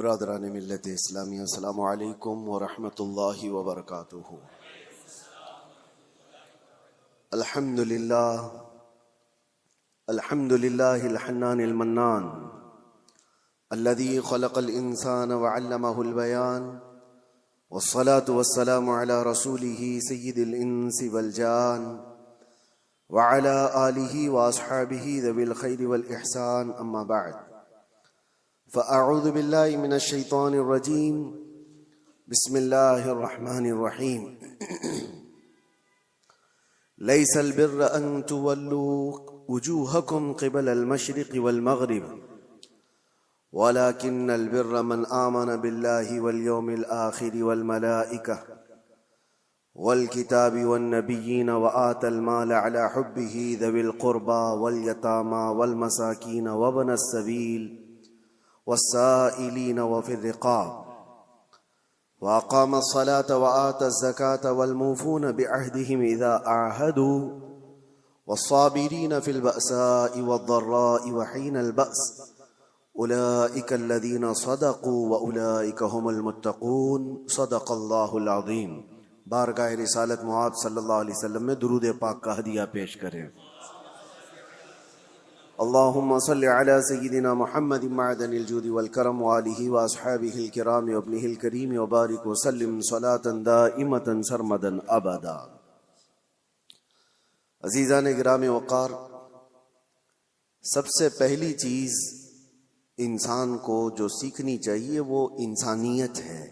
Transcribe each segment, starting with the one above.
برادران ملت اسلامی، السلام علیکم ورحمۃ اللہ وبرکاتہ۔ الحمد للہ الحنان المنان الذي خلق الانسان وعلمه البيان، والصلاة والسلام على رسوله سيد الانس والجان وعلى آله واصحابه ذوي الخير والاحسان، اما بعد، فأعوذ بالله من الشيطان الرجيم، بسم الله الرحمن الرحيم۔ ليس البر أن تولوا وجوهكم قبل المشرق والمغرب، ولكن البر من آمن بالله واليوم الآخر والملائكة والكتاب والنبيين وآتى المال على حبه ذوي القربى واليتامى والمساكين وابن السبيل والسائلين وفي الرقاب، وأقام الصلاة وآتى الزكاة والموفون بعهدهم إذا عاهدوا، والصابرين في البأساء والضراء وحين البأس، أولئك الذين صدقوا وأولئك هم المتقون، صدق اللہ العظیم۔ بارگاہ رسالت معاب صلی اللہ علیہ وسلم میں درود پاک کا ہدیہ پیش کریں۔ اللہم صل علی سیدنا محمد معدن الجود والکرم وآلہ واصحابہ الکرام وابنہ الکریم وبارک وسلم صلاة دائمة سرمدا ابدا۔ عزیزان گرام وقار، سب سے پہلی چیز انسان کو جو سیکھنی چاہیے وہ انسانیت ہے۔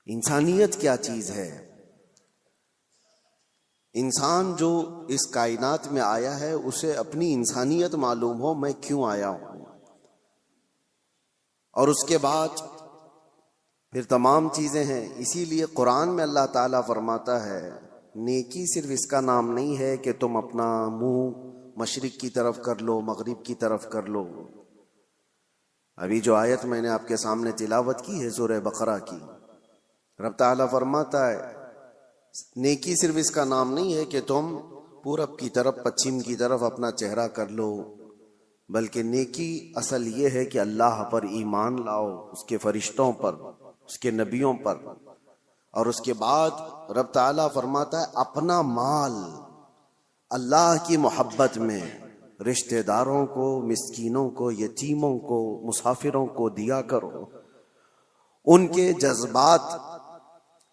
انسانیت کیا چیز ہے؟ انسان جو اس کائنات میں آیا ہے اسے اپنی انسانیت معلوم ہو، میں کیوں آیا ہوں، اور اس کے بعد پھر تمام چیزیں ہیں۔ اسی لیے قرآن میں اللہ تعالیٰ فرماتا ہے نیکی صرف اس کا نام نہیں ہے کہ تم اپنا منہ مشرق کی طرف کر لو، مغرب کی طرف کر لو۔ ابھی جو آیت میں نے آپ کے سامنے تلاوت کی ہے سورہ بقرہ کی، رب تعالیٰ فرماتا ہے نیکی صرف اس کا نام نہیں ہے کہ تم پورب کی طرف پچھم کی طرف اپنا چہرہ کر لو، بلکہ نیکی اصل یہ ہے کہ اللہ پر ایمان لاؤ، اس کے فرشتوں پر، اس کے نبیوں پر، اور اس کے بعد رب تعالیٰ فرماتا ہے اپنا مال اللہ کی محبت میں رشتہ داروں کو، مسکینوں کو، یتیموں کو، مسافروں کو دیا کرو۔ ان کے جذبات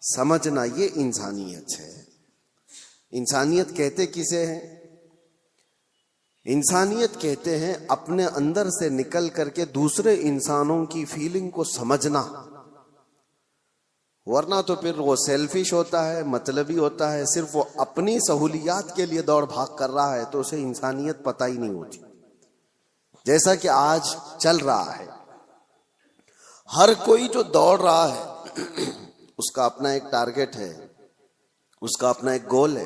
سمجھنا، یہ انسانیت ہے۔ انسانیت کہتے کسے ہیں؟ انسانیت کہتے ہیں اپنے اندر سے نکل کر کے دوسرے انسانوں کی فیلنگ کو سمجھنا، ورنہ تو پھر وہ سیلفش ہوتا ہے، مطلبی ہوتا ہے، صرف وہ اپنی سہولیات کے لیے دوڑ بھاگ کر رہا ہے تو اسے انسانیت پتہ ہی نہیں ہوتی۔ جیسا کہ آج چل رہا ہے، ہر کوئی جو دوڑ رہا ہے اس کا اپنا ایک ٹارگٹ ہے، اس کا اپنا ایک گول ہے۔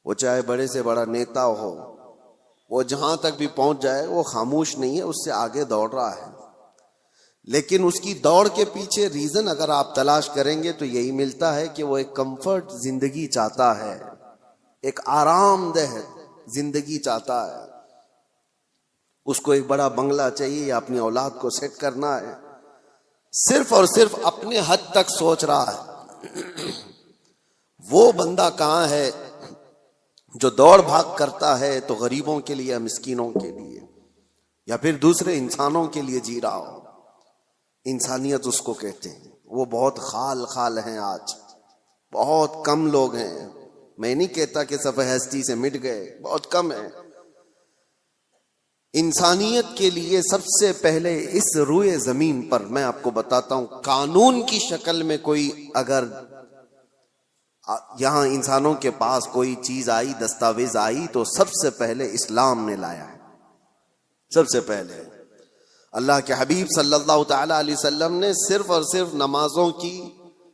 وہ چاہے بڑے سے بڑا نیتا ہو، وہ جہاں تک بھی پہنچ جائے وہ خاموش نہیں ہے، اس سے آگے دوڑ رہا ہے۔ لیکن اس کی دوڑ کے پیچھے ریزن اگر آپ تلاش کریں گے تو یہی ملتا ہے کہ وہ ایک کمفرٹ زندگی چاہتا ہے، ایک آرام دہ زندگی چاہتا ہے۔ اس کو ایک بڑا بنگلہ چاہیے یا اپنی اولاد کو سیٹ کرنا ہے، صرف اور صرف اپنے حد تک سوچ رہا ہے۔ وہ بندہ کہاں ہے جو دوڑ بھاگ کرتا ہے تو غریبوں کے لیے، مسکینوں کے لیے، یا پھر دوسرے انسانوں کے لیے جی رہا ہو؟ انسانیت اس کو کہتے ہیں۔ وہ بہت خال ہیں، آج بہت کم لوگ ہیں۔ میں نہیں کہتا کہ صفحہ ہستی سے مٹ گئے، بہت کم ہیں۔ انسانیت کے لیے سب سے پہلے اس روئے زمین پر میں آپ کو بتاتا ہوں، قانون کی شکل میں کوئی اگر یہاں انسانوں کے پاس کوئی چیز آئی، دستاویز آئی، تو سب سے پہلے اسلام نے لایا ہے۔ سب سے پہلے اللہ کے حبیب صلی اللہ تعالی علیہ وسلم نے صرف اور صرف نمازوں کی،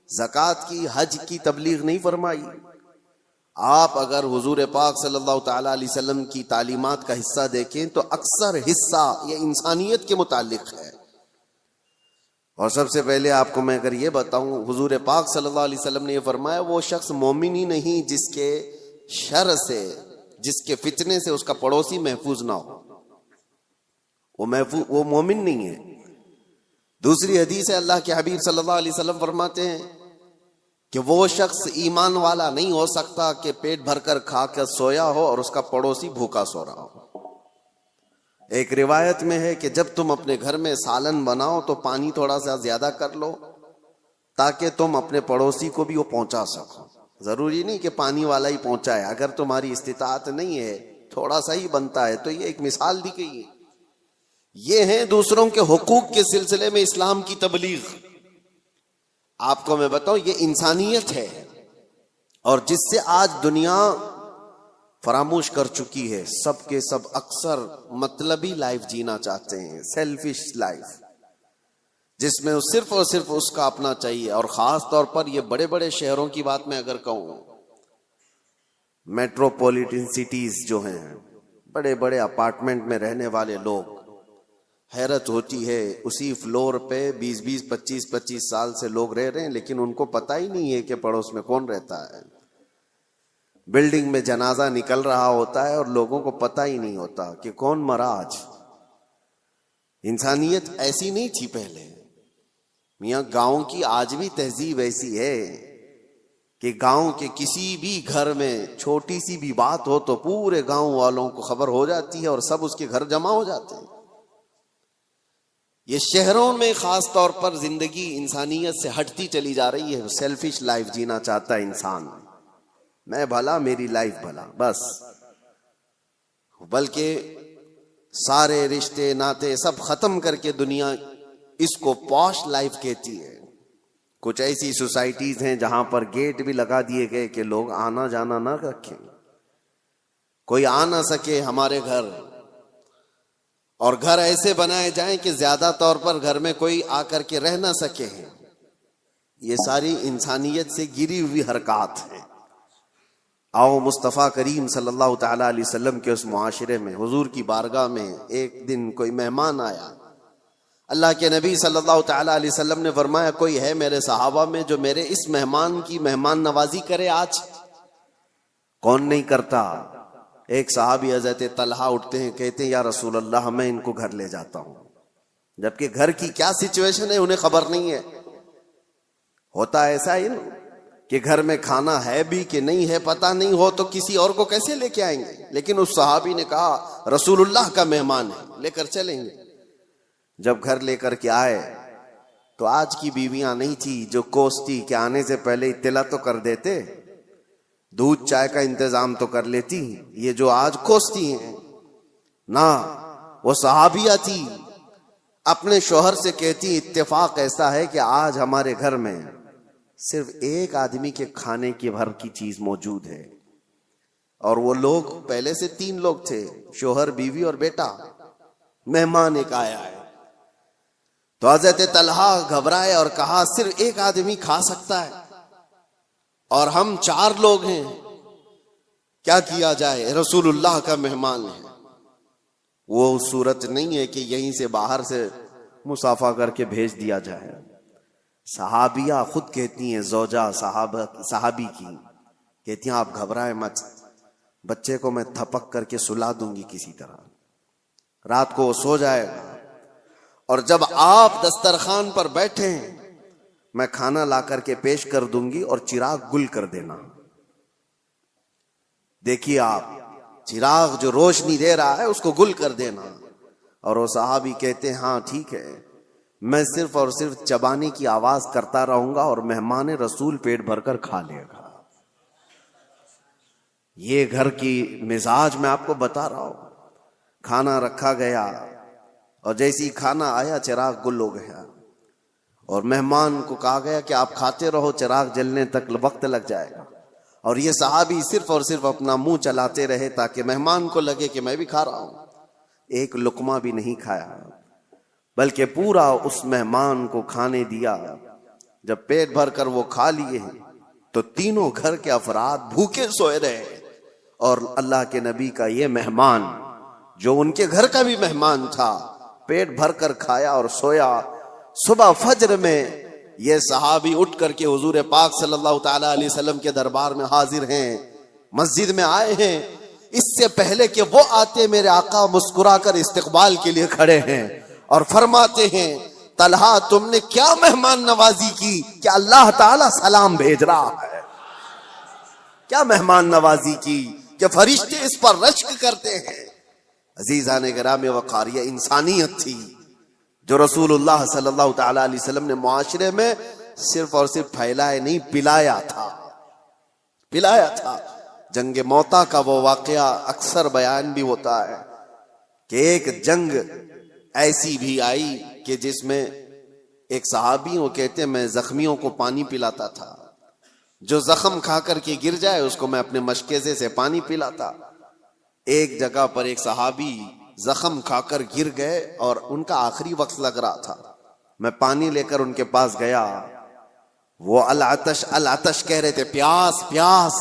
زکوٰۃ کی، حج کی تبلیغ نہیں فرمائی۔ آپ اگر حضور پاک صلی اللہ تعالی علیہ وسلم کی تعلیمات کا حصہ دیکھیں تو اکثر حصہ یہ انسانیت کے متعلق ہے۔ اور سب سے پہلے آپ کو میں اگر یہ بتاؤں، حضور پاک صلی اللہ علیہ وسلم نے یہ فرمایا وہ شخص مومن ہی نہیں جس کے شر سے، جس کے فتنے سے اس کا پڑوسی محفوظ نہ ہو، وہ مومن نہیں ہے۔ دوسری حدیث ہے اللہ کے حبیب صلی اللہ علیہ وسلم فرماتے ہیں کہ وہ شخص ایمان والا نہیں ہو سکتا کہ پیٹ بھر کر کھا کر سویا ہو اور اس کا پڑوسی بھوکا سو رہا ہو۔ ایک روایت میں ہے کہ جب تم اپنے گھر میں سالن بناؤ تو پانی تھوڑا سا زیادہ کر لو تاکہ تم اپنے پڑوسی کو بھی وہ پہنچا سکو۔ ضروری نہیں کہ پانی والا ہی پہنچائے، اگر تمہاری استطاعت نہیں ہے تھوڑا سا ہی بنتا ہے۔ تو یہ ایک مثال دی گئی ہے۔ یہ ہیں دوسروں کے حقوق کے سلسلے میں اسلام کی تبلیغ۔ آپ کو میں بتاؤں یہ انسانیت ہے، اور جس سے آج دنیا فراموش کر چکی ہے۔ سب کے سب اکثر مطلبی لائف جینا چاہتے ہیں، سیلفش لائف، جس میں صرف اور صرف اس کا اپنا چاہیے۔ اور خاص طور پر یہ بڑے بڑے شہروں کی بات میں اگر کہوں، میٹروپولیٹن سٹیز جو ہیں، بڑے بڑے اپارٹمنٹ میں رہنے والے لوگ، حیرت ہوتی ہے اسی فلور پہ 25 سال سے لوگ رہ رہے ہیں، لیکن ان کو پتہ ہی نہیں ہے کہ پڑوس میں کون رہتا ہے۔ بلڈنگ میں جنازہ نکل رہا ہوتا ہے اور لوگوں کو پتہ ہی نہیں ہوتا کہ کون مرا آج۔ انسانیت ایسی نہیں تھی پہلے میاں۔ گاؤں کی آج بھی تہذیب ایسی ہے کہ گاؤں کے کسی بھی گھر میں چھوٹی سی بھی بات ہو تو پورے گاؤں والوں کو خبر ہو جاتی ہے اور سب اس کے گھر جمع ہو جاتے ہیں۔ یہ شہروں میں خاص طور پر زندگی انسانیت سے ہٹتی چلی جا رہی ہے۔ سیلفش لائف جینا چاہتا ہے انسان، میں بھلا میری لائف بھلا بس، بلکہ سارے رشتے ناتے سب ختم کر کے دنیا اس کو پوش لائف کہتی ہے۔ کچھ ایسی سوسائٹیز ہیں جہاں پر گیٹ بھی لگا دیے گئے کہ لوگ آنا جانا نہ رکھیں، کوئی آ نہ سکے ہمارے گھر، اور گھر ایسے بنائے جائیں کہ زیادہ طور پر گھر میں کوئی آ کر کے رہ نہ سکے۔ یہ ساری انسانیت سے گری ہوئی حرکات ہیں۔ آؤ مصطفیٰ کریم صلی اللہ تعالیٰ علیہ وسلم کے اس معاشرے میں، حضور کی بارگاہ میں ایک دن کوئی مہمان آیا۔ اللہ کے نبی صلی اللہ تعالیٰ علیہ وسلم نے فرمایا کوئی ہے میرے صحابہ میں جو میرے اس مہمان کی مہمان نوازی کرے آج؟ کون نہیں کرتا؟ ایک صحابی حضرت طلحہ اٹھتے ہیں، کہتے ہیں یا رسول اللہ میں ان کو گھر لے جاتا ہوں۔ جبکہ گھر کی کیا سچویشن ہے انہیں خبر نہیں ہے۔ ہوتا ایسا ہی نا کہ گھر میں کھانا ہے بھی کہ نہیں ہے پتہ نہیں ہو تو کسی اور کو کیسے لے کے آئیں گے، لیکن اس صحابی نے کہا رسول اللہ کا مہمان ہے، لے کر چلیں گے۔ جب گھر لے کر کے آئے تو آج کی بیویاں نہیں تھی جو کوستی کہ آنے سے پہلے اطلاع تو کر دیتے، دودھ چائے کا انتظام تو کر لیتی۔ یہ جو آج کوستی ہیں نا، وہ صحابیہ تھی، اپنے شوہر سے کہتی اتفاق ایسا ہے کہ آج ہمارے گھر میں صرف ایک آدمی کے کھانے کی بھر کی چیز موجود ہے، اور وہ لوگ پہلے سے 3 لوگ تھے، شوہر بیوی اور بیٹا، مہمان ایک آیا ہے۔ تو حضرت طلحہ گھبرائے اور کہا صرف ایک آدمی کھا سکتا ہے اور ہم 4 لوگ ہیں، کیا کیا جائے؟ رسول اللہ کا مہمان ہے۔ وہ صورت نہیں ہے کہ یہیں سے باہر سے مصافحہ کر کے بھیج دیا جائے۔ صحابیہ خود کہتی ہیں، زوجہ صحابی کی کہتی ہیں آپ گھبرائیں مت، بچے کو میں تھپک کر کے سلا دوں گی کسی طرح، رات کو وہ سو جائے گا، اور جب آپ دسترخوان پر بیٹھیں میں کھانا لا کر کے پیش کر دوں گی اور چراغ گل کر دینا۔ دیکھیے آپ، چراغ جو روشنی دے رہا ہے اس کو گل کر دینا۔ اور وہ صحابی کہتے ہیں ہاں ٹھیک ہے، میں صرف اور صرف چبانے کی آواز کرتا رہوں گا اور مہمان رسول پیٹ بھر کر کھا لے گا۔ یہ گھر کی مزاج میں آپ کو بتا رہا ہوں۔ کھانا رکھا گیا اور جیسی کھانا آیا چراغ گل ہو گیا، اور مہمان کو کہا گیا کہ آپ کھاتے رہو، چراغ جلنے تک وقت لگ جائے گا۔ اور یہ صحابی صرف اور صرف اپنا منہ چلاتے رہے تاکہ مہمان کو لگے کہ میں بھی کھا رہا ہوں۔ ایک لقمہ بھی نہیں کھایا، بلکہ پورا اس مہمان کو کھانے دیا۔ جب پیٹ بھر کر وہ کھا لیے تو تینوں گھر کے افراد بھوکے سوئے رہے، اور اللہ کے نبی کا یہ مہمان جو ان کے گھر کا بھی مہمان تھا پیٹ بھر کر کھایا اور سویا۔ صبح فجر میں یہ صحابی اٹھ کر کے حضور پاک صلی اللہ تعالی علیہ وسلم کے دربار میں حاضر ہیں، مسجد میں آئے ہیں۔ اس سے پہلے کہ وہ آتے میرے آقا مسکرا کر استقبال کے لیے کھڑے ہیں اور فرماتے ہیں طلحہ تم نے کیا مہمان نوازی کی کہ اللہ تعالیٰ سلام بھیج رہا ہے؟ کیا مہمان نوازی کی کہ فرشتے اس پر رشک کرتے ہیں؟ عزیزان گرامی وقار، یہ انسانیت تھی جو رسول اللہ صلی اللہ تعالی علیہ وسلم نے معاشرے میں صرف اور صرف پھیلائے نہیں، پلایا تھا۔ جنگ موتا کا وہ واقعہ اکثر بیان بھی ہوتا ہے کہ ایک جنگ ایسی بھی آئی کہ جس میں ایک صحابی وہ کہتے ہیں میں زخمیوں کو پانی پلاتا تھا، جو زخم کھا کر کے گر جائے اس کو میں اپنے مشکیزے سے پانی پلاتا۔ ایک جگہ پر ایک صحابی زخم کھا کر گر گئے اور ان کا آخری وقت لگ رہا تھا، میں پانی لے کر ان کے پاس گیا، وہ العطش العطش کہہ رہے تھے، پیاس پیاس،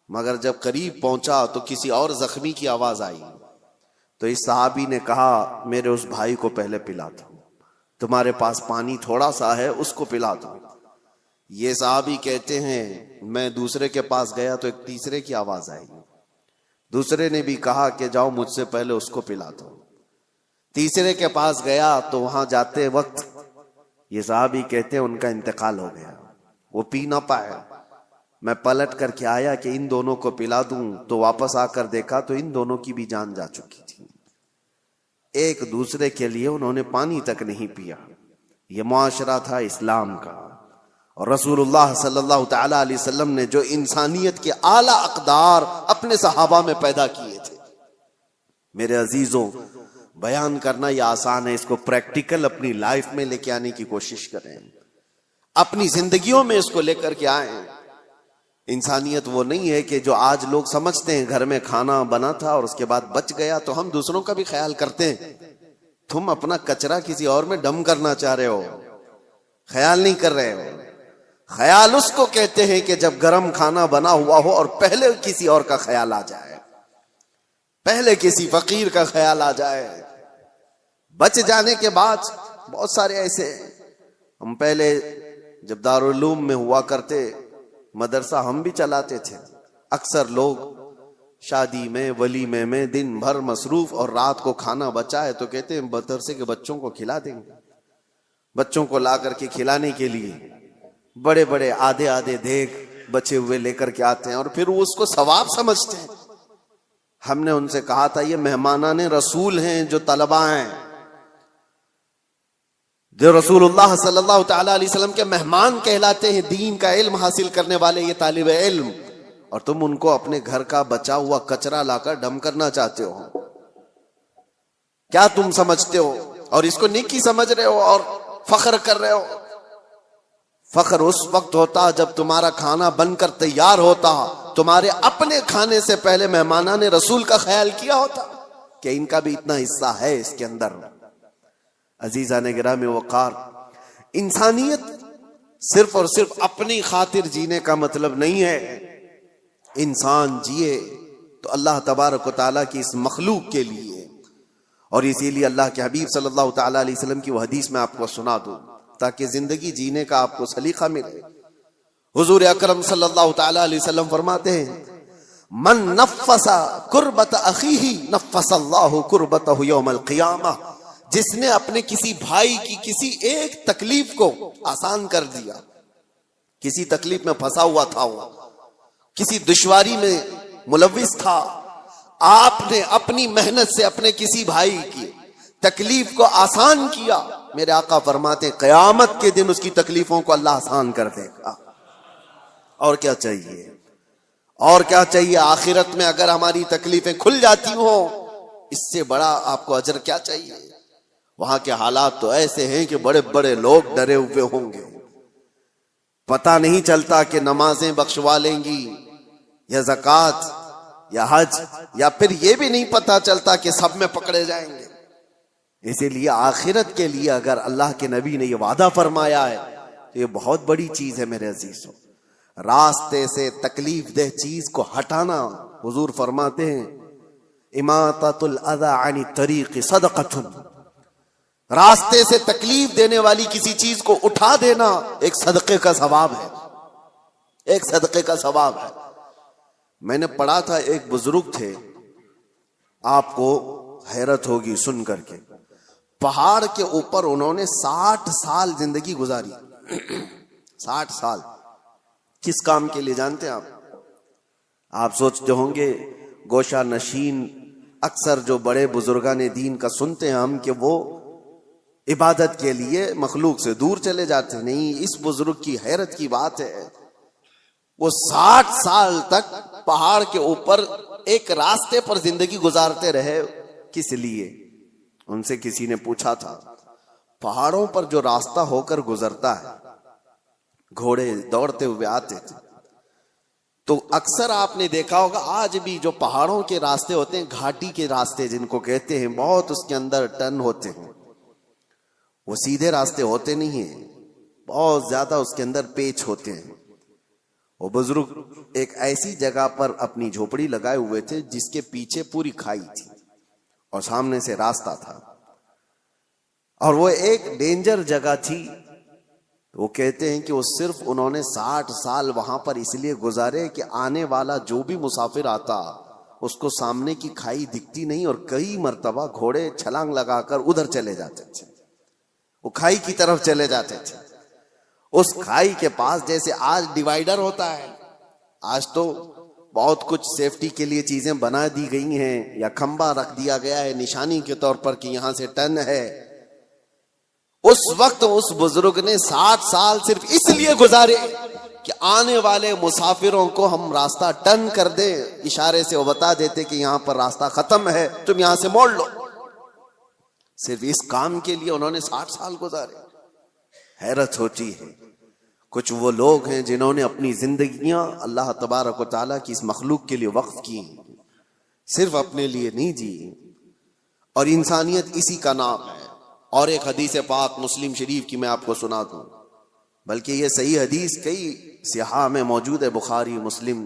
مگر جب قریب پہنچا تو کسی اور زخمی کی آواز آئی، تو اس صحابی نے کہا میرے اس بھائی کو پہلے پلا دو، تمہارے پاس پانی تھوڑا سا ہے اس کو پلا دو۔ یہ صحابی کہتے ہیں میں دوسرے کے پاس گیا تو ایک تیسرے کی آواز آئی، دوسرے نے بھی کہا کہ جاؤ مجھ سے پہلے اس کو پلا دو۔ تیسرے کے پاس گیا تو وہاں جاتے وقت یہ صحابی کہتے ہیں ان کا انتقال ہو گیا، وہ پی نہ پائے۔ میں پلٹ کر کے آیا کہ ان دونوں کو پلا دوں تو واپس آ کر دیکھا تو ان دونوں کی بھی جان جا چکی تھی، ایک دوسرے کے لیے انہوں نے پانی تک نہیں پیا۔ یہ معاشرہ تھا اسلام کا، اور رسول اللہ صلی اللہ تعالی علیہ وسلم نے جو انسانیت کے اعلیٰ اقدار اپنے صحابہ میں پیدا کیے تھے۔ میرے عزیزوں، بیان کرنا یہ آسان ہے، اس کو پریکٹیکل اپنی لائف میں لے کے آنے کی کوشش کریں، اپنی زندگیوں میں اس کو لے کر کے آئیں۔ انسانیت وہ نہیں ہے کہ جو آج لوگ سمجھتے ہیں گھر میں کھانا بنا تھا اور اس کے بعد بچ گیا تو ہم دوسروں کا بھی خیال کرتے ہیں۔ تم اپنا کچرا کسی اور میں ڈم کرنا چاہ رہے ہو، خیال نہیں کر رہے ہو۔ خیال اس کو کہتے ہیں کہ جب گرم کھانا بنا ہوا ہو اور پہلے کسی اور کا خیال آ جائے، پہلے کسی فقیر کا خیال آ جائے۔ بچ جانے کے بعد بہت سارے ایسے، ہم پہلے جب دارالعلوم میں ہوا کرتے، مدرسہ ہم بھی چلاتے تھے، اکثر لوگ شادی میں ولیمے میں دن بھر مصروف اور رات کو کھانا بچا ہے تو کہتے ہیں مدرسے کے بچوں کو کھلا دیں گے۔ بچوں کو لا کر کے کھلانے کے لیے بڑے بڑے آدھے آدھے دیگ بچے ہوئے لے کر کے آتے ہیں اور پھر وہ اس کو ثواب سمجھتے ہیں۔ ہم نے ان سے کہا تھا یہ مہمانان رسول ہیں جو طلبہ ہیں، جو رسول اللہ صلی اللہ تعالی علیہ وسلم کے مہمان کہلاتے ہیں، دین کا علم حاصل کرنے والے یہ طالب علم، اور تم ان کو اپنے گھر کا بچا ہوا کچرا لا کر ڈم کرنا چاہتے ہو۔ کیا تم سمجھتے ہو؟ اور اس کو نیکی سمجھ رہے ہو اور فخر کر رہے ہو۔ فخر اس وقت ہوتا جب تمہارا کھانا بن کر تیار ہوتا، تمہارے اپنے کھانے سے پہلے مہمانان رسول کا خیال کیا ہوتا کہ ان کا بھی اتنا حصہ ہے اس کے اندر۔ عزیزان گرامی وقار، انسانیت صرف اور صرف اپنی خاطر جینے کا مطلب نہیں ہے۔ انسان جیے تو اللہ تبارک و تعالیٰ کی اس مخلوق کے لیے، اور اسی لیے اللہ کے حبیب صلی اللہ تعالی علیہ وسلم کی وہ حدیث میں آپ کو سنا دوں تاکہ زندگی جینے کا آپ کو سلیقہ ملے۔ حضور اکرم صلی اللہ تعالی علیہ وسلم فرماتے ہیں من نفس کربت اخیہ نفس اللہ کربتہ یوم القیامہ، جس نے اپنے کسی بھائی کی کسی ایک تکلیف کو آسان کر دیا، کسی تکلیف میں پھنسا ہوا تھا، وہ کسی دشواری میں ملوث تھا، آپ نے اپنی محنت سے اپنے کسی بھائی کی تکلیف کو آسان کیا، میرے آقا فرماتے ہیں قیامت کے دن اس کی تکلیفوں کو اللہ آسان کر دے گا۔ اور کیا چاہیے؟ اور کیا چاہیے؟ آخرت میں اگر ہماری تکلیفیں کھل جاتی ہوں، اس سے بڑا آپ کو اجر کیا چاہیے؟ وہاں کے حالات تو ایسے ہیں کہ بڑے بڑے لوگ ڈرے ہوئے ہوں گے، پتہ نہیں چلتا کہ نمازیں بخشوا لیں گی یا زکوٰۃ یا حج، یا پھر یہ بھی نہیں پتہ چلتا کہ سب میں پکڑے جائیں گے۔ اسی لیے آخرت کے لیے اگر اللہ کے نبی نے یہ وعدہ فرمایا ہے تو یہ بہت بڑی چیز ہے میرے عزیزوں۔ راستے سے تکلیف دہ چیز کو ہٹانا، حضور فرماتے ہیں اماطۃ الاذی عن الطریق صدقۃ، راستے سے تکلیف دینے والی کسی چیز کو اٹھا دینا ایک صدقے کا ثواب ہے، ایک صدقے کا ثواب ہے۔ میں نے پڑھا تھا، ایک بزرگ تھے، آپ کو حیرت ہوگی سن کر کے، پہاڑ کے اوپر انہوں نے 60 سال زندگی گزاری. 60 سال کس کام کے لیے جانتے ہیں آپ سوچتے ہوں گے گوشہ نشین اکثر جو بڑے بزرگان دین کا سنتے ہیں ہم کہ وہ عبادت کے لیے مخلوق سے دور چلے جاتے ہیں. نہیں، اس بزرگ کی حیرت کی بات ہے، وہ 60 سال تک پہاڑ کے اوپر ایک راستے پر زندگی گزارتے رہے. کس لیے؟ ان سے کسی نے پوچھا تھا پہاڑوں پر جو راستہ ہو کر گزرتا ہے، گھوڑے دوڑتے ہوئے آتے تھے، تو اکثر آپ نے دیکھا ہوگا آج بھی جو پہاڑوں کے راستے ہوتے ہیں، گھاٹی کے راستے جن کو کہتے ہیں، بہت اس کے اندر ٹرن ہوتے ہیں، وہ سیدھے راستے ہوتے نہیں ہیں، بہت زیادہ اس کے اندر پیچ ہوتے ہیں. وہ بزرگ ایک ایسی جگہ پر اپنی جھوپڑی لگائے ہوئے تھے جس کے پیچھے پوری کھائی تھی اور سامنے سے راستہ تھا، اور وہ ایک ڈینجر جگہ تھی. وہ کہتے ہیں کہ وہ صرف انہوں نے 60 سال وہاں پر اس لیے گزارے کہ آنے والا جو بھی مسافر آتا اس کو سامنے کی کھائی دکھتی نہیں، اور کئی مرتبہ گھوڑے چھلانگ لگا کر ادھر چلے جاتے تھے، وہ کھائی کی طرف چلے جاتے تھے. اس کھائی کے پاس جیسے آج ڈیوائیڈر ہوتا ہے، آج تو بہت کچھ سیفٹی کے لیے چیزیں بنا دی گئی ہیں، یا کھمبا رکھ دیا گیا ہے نشانی کے طور پر کہ یہاں سے ٹرن ہے. اس وقت اس بزرگ نے 60 سال صرف اس لیے گزارے کہ آنے والے مسافروں کو ہم راستہ ٹرن کر دیں، اشارے سے وہ بتا دیتے کہ یہاں پر راستہ ختم ہے، تم یہاں سے موڑ لو. صرف اس کام کے لیے انہوں نے 60 سال گزارے. حیرت ہوتی ہے کچھ وہ لوگ ہیں جنہوں نے اپنی زندگیاں اللہ تبارک و تعالیٰ کی اس مخلوق کے لیے وقف کی، صرف اپنے لیے نہیں جی. اور انسانیت اسی کا نام ہے. اور ایک حدیث پاک مسلم شریف کی میں آپ کو سنا دوں، بلکہ یہ صحیح حدیث کئی صحاح میں موجود ہے، بخاری مسلم.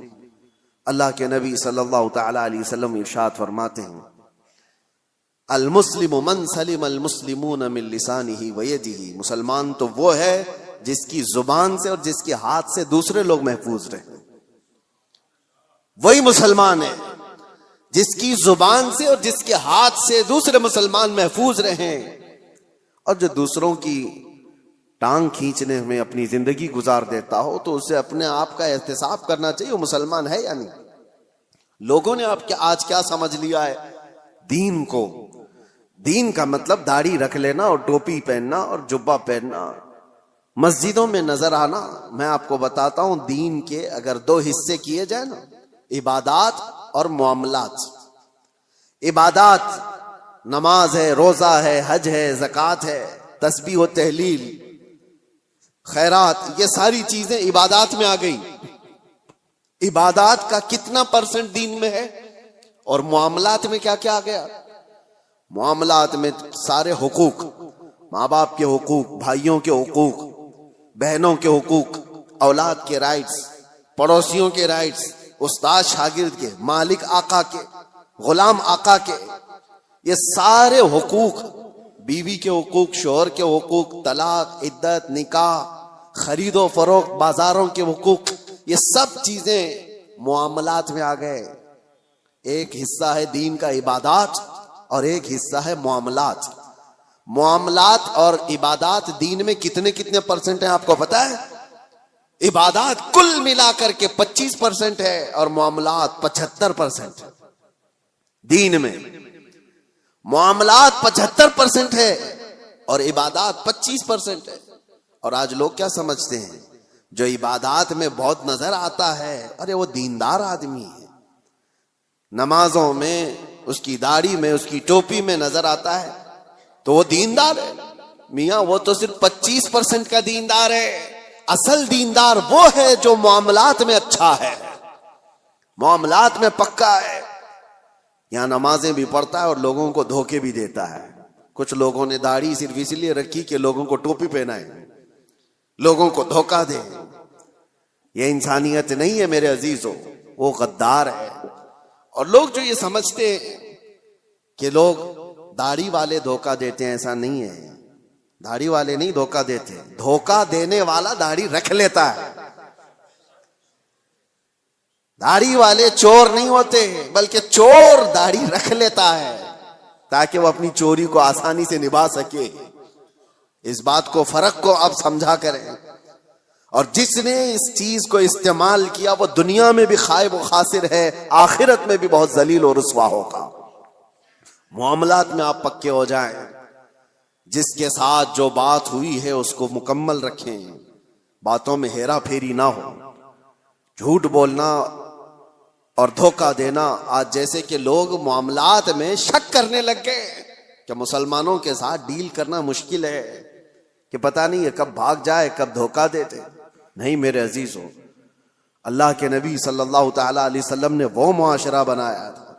اللہ کے نبی صلی اللہ تعالی علیہ وسلم ارشاد فرماتے ہیں المسلم من سلم المسلمون من لسانہ ویدہ. مسلمان تو وہ ہے جس کی زبان سے اور جس کے ہاتھ سے دوسرے لوگ محفوظ رہیں. وہی مسلمان ہے جس کی زبان سے اور جس کے ہاتھ سے دوسرے مسلمان محفوظ رہیں. اور جو دوسروں کی ٹانگ کھینچنے میں اپنی زندگی گزار دیتا ہو تو اسے اپنے آپ کا احتساب کرنا چاہیے، وہ مسلمان ہے یا نہیں. لوگوں نے آپ آج کیا سمجھ لیا ہے دین کو. دین کا مطلب داڑھی رکھ لینا اور ٹوپی پہننا اور جبہ پہننا، مسجدوں میں نظر آنا. میں آپ کو بتاتا ہوں دین کے اگر 2 حصے کیے جائیں نا، عبادات اور معاملات. عبادات نماز ہے، روزہ ہے، حج ہے، زکوٰۃ ہے، تسبیح و تحلیل، خیرات، یہ ساری چیزیں عبادات میں آ گئی. عبادات کا کتنا % دین میں ہے؟ اور معاملات میں کیا کیا آ گیا؟ معاملات میں سارے حقوق، ماں باپ کے حقوق، بھائیوں کے حقوق، بہنوں کے حقوق، اولاد کے رائٹس، پڑوسیوں کے رائٹس، استاد شاگرد کے، مالک آقا کے، غلام آقا کے، یہ سارے حقوق، بیوی کے حقوق، شوہر کے حقوق، طلاق، عدت، نکاح، خرید و فروخت، بازاروں کے حقوق، یہ سب چیزیں معاملات میں آ گئے. ایک حصہ ہے دین کا عبادات اور ایک حصہ ہے معاملات. معاملات اور عبادات دین میں کتنے % ہیں آپ کو پتا ہے؟ عبادات کل ملا کر کے 25% ہے اور معاملات 75% ہے. دین میں معاملات 75% ہے اور عبادات 25% ہے. اور آج لوگ کیا سمجھتے ہیں؟ جو عبادات میں بہت نظر آتا ہے ارے وہ دیندار آدمی ہے، نمازوں میں، اس کی داڑھی میں، اس کی ٹوپی میں نظر آتا ہے تو وہ دیندار ہے. میاں وہ تو صرف 25% کا دیندار ہے. اصل دیندار وہ ہے جو معاملات میں اچھا ہے، معاملات میں پکا ہے. یہاں نمازیں بھی پڑھتا ہے اور لوگوں کو دھوکے بھی دیتا ہے. کچھ لوگوں نے داڑھی صرف اس لیے رکھی کہ لوگوں کو ٹوپی پہنائے، لوگوں کو دھوکہ دے. یہ انسانیت نہیں ہے میرے عزیزوں، وہ غدار ہے. اور لوگ جو یہ سمجھتے ہیں کہ لوگ داڑھی والے دھوکہ دیتے ہیں، ایسا نہیں ہے. داڑھی والے نہیں دھوکہ دیتے، دھوکہ دینے والا داڑھی رکھ لیتا ہے. داڑھی والے چور نہیں ہوتے بلکہ چور داڑھی رکھ لیتا ہے. تاکہ وہ اپنی چوری کو آسانی سے نبھا سکے. اس بات کو، فرق کو آپ سمجھا کریں. اور جس نے اس چیز کو استعمال کیا وہ دنیا میں بھی خائب و خاسر ہے، آخرت میں بھی بہت ذلیل و رسوا ہوگا. معاملات میں آپ پکے ہو جائیں. جس کے ساتھ جو بات ہوئی ہے اس کو مکمل رکھیں، باتوں میں ہیرا پھیری نہ ہو. جھوٹ بولنا اور دھوکہ دینا، آج جیسے کہ لوگ معاملات میں شک کرنے لگ گئے کہ مسلمانوں کے ساتھ ڈیل کرنا مشکل ہے، کہ پتہ نہیں ہے کب بھاگ جائے، کب دھوکہ دیتے. نہیں میرے عزیزو، اللہ کے نبی صلی اللہ تعالی علیہ وسلم نے وہ معاشرہ بنایا تھا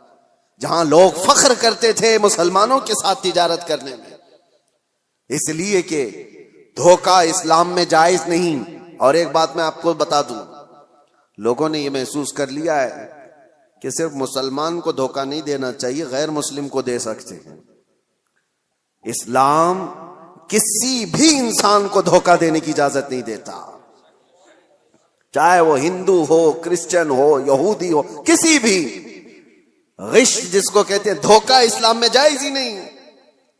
جہاں لوگ فخر کرتے تھے مسلمانوں کے ساتھ تجارت کرنے میں، اس لیے کہ دھوکہ اسلام میں جائز نہیں. اور ایک بات میں آپ کو بتا دوں، لوگوں نے یہ محسوس کر لیا ہے کہ صرف مسلمان کو دھوکہ نہیں دینا چاہیے، غیر مسلم کو دے سکتے ہیں. اسلام کسی بھی انسان کو دھوکہ دینے کی اجازت نہیں دیتا، چاہے وہ ہندو ہو، کرسچن ہو، یہودی ہو، کسی بھی. غش جس کو کہتے ہیں، دھوکہ اسلام میں جائز ہی نہیں.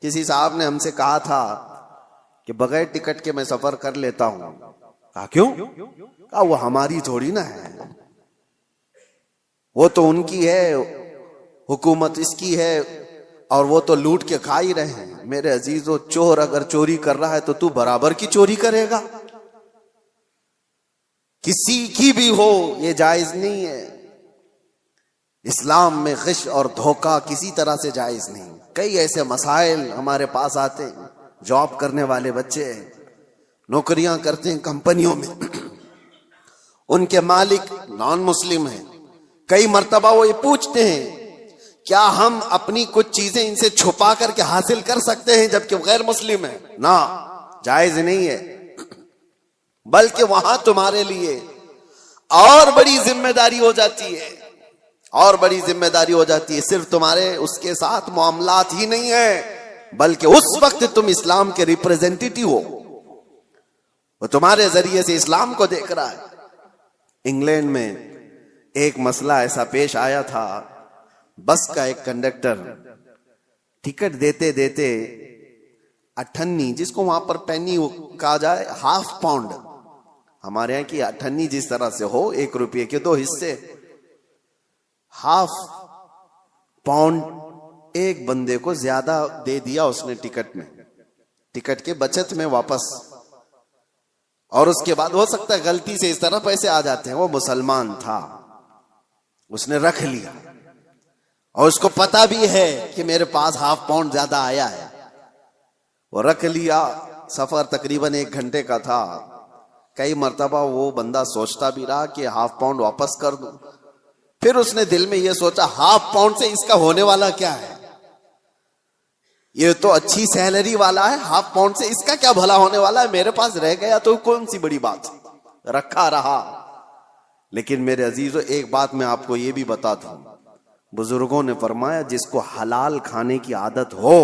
کسی صاحب نے ہم سے کہا تھا کہ بغیر ٹکٹ کے میں سفر کر لیتا ہوں. کہا کیوں؟ کہا وہ ہماری تھوڑی نہ ہے، وہ تو ان کی ہے، حکومت اس کی ہے، اور وہ تو لوٹ کے کھا ہی رہے ہیں. میرے عزیزو، چور اگر چوری کر رہا ہے تو تو برابر کی چوری کرے گا، کسی کی بھی ہو، یہ جائز نہیں ہے. اسلام میں غش اور دھوکہ کسی طرح سے جائز نہیں. کئی ایسے مسائل ہمارے پاس آتے ہیں، جاب کرنے والے بچے نوکریاں کرتے ہیں کمپنیوں میں، ان کے مالک نان مسلم ہیں. کئی مرتبہ وہ یہ پوچھتے ہیں کیا ہم اپنی کچھ چیزیں ان سے چھپا کر کے حاصل کر سکتے ہیں جبکہ وہ غیر مسلم ہیں؟ نہ، جائز نہیں ہے. بلکہ وہاں تمہارے لیے اور بڑی ذمہ داری ہو جاتی ہے، اور بڑی ذمہ داری ہو جاتی ہے. صرف تمہارے اس کے ساتھ معاملات ہی نہیں ہے، بلکہ اس وقت تم اسلام کے ریپریزنٹیٹیو ہو، وہ تمہارے ذریعے سے اسلام کو دیکھ رہا ہے. انگلینڈ میں ایک مسئلہ ایسا پیش آیا تھا، بس کا ایک کنڈکٹر ٹکٹ دیتے دیتے اٹھنی، جس کو وہاں پر پینی کہا جائے، ہاف پاؤنڈ، ہمارے یہاں کی اٹھنی جس طرح سے ہو، 1 روپے کے 2 حصے، ہاف پاؤنڈ ایک بندے کو زیادہ دے دیا اس نے ٹکٹ میں، ٹکٹ کے بچت میں واپس. اور اس کے بعد ہو سکتا ہے غلطی سے اس طرح پیسے آ جاتے ہیں. وہ مسلمان تھا، اس نے رکھ لیا، اور اس کو پتا بھی ہے کہ میرے پاس ہاف پاؤنڈ زیادہ آیا ہے. وہ رکھ لیا. سفر تقریباً 1 گھنٹے کا تھا. کئی مرتبہ وہ بندہ سوچتا بھی رہا کہ ہاف پاؤنڈ واپس کر دوں. پھر اس نے دل میں یہ سوچا، ہاف پاؤنڈ سے اس کا ہونے والا کیا ہے؟ یہ تو اچھی سیلری والا ہے، ہاف پاؤنڈ سے اس کا کیا بھلا ہونے والا ہے؟ میرے پاس رہ گیا تو کون سی بڑی بات، رکھا رہا. لیکن میرے عزیزو، ایک بات میں آپ کو یہ بھی بتا دوں، بزرگوں نے فرمایا جس کو حلال کھانے کی عادت ہو،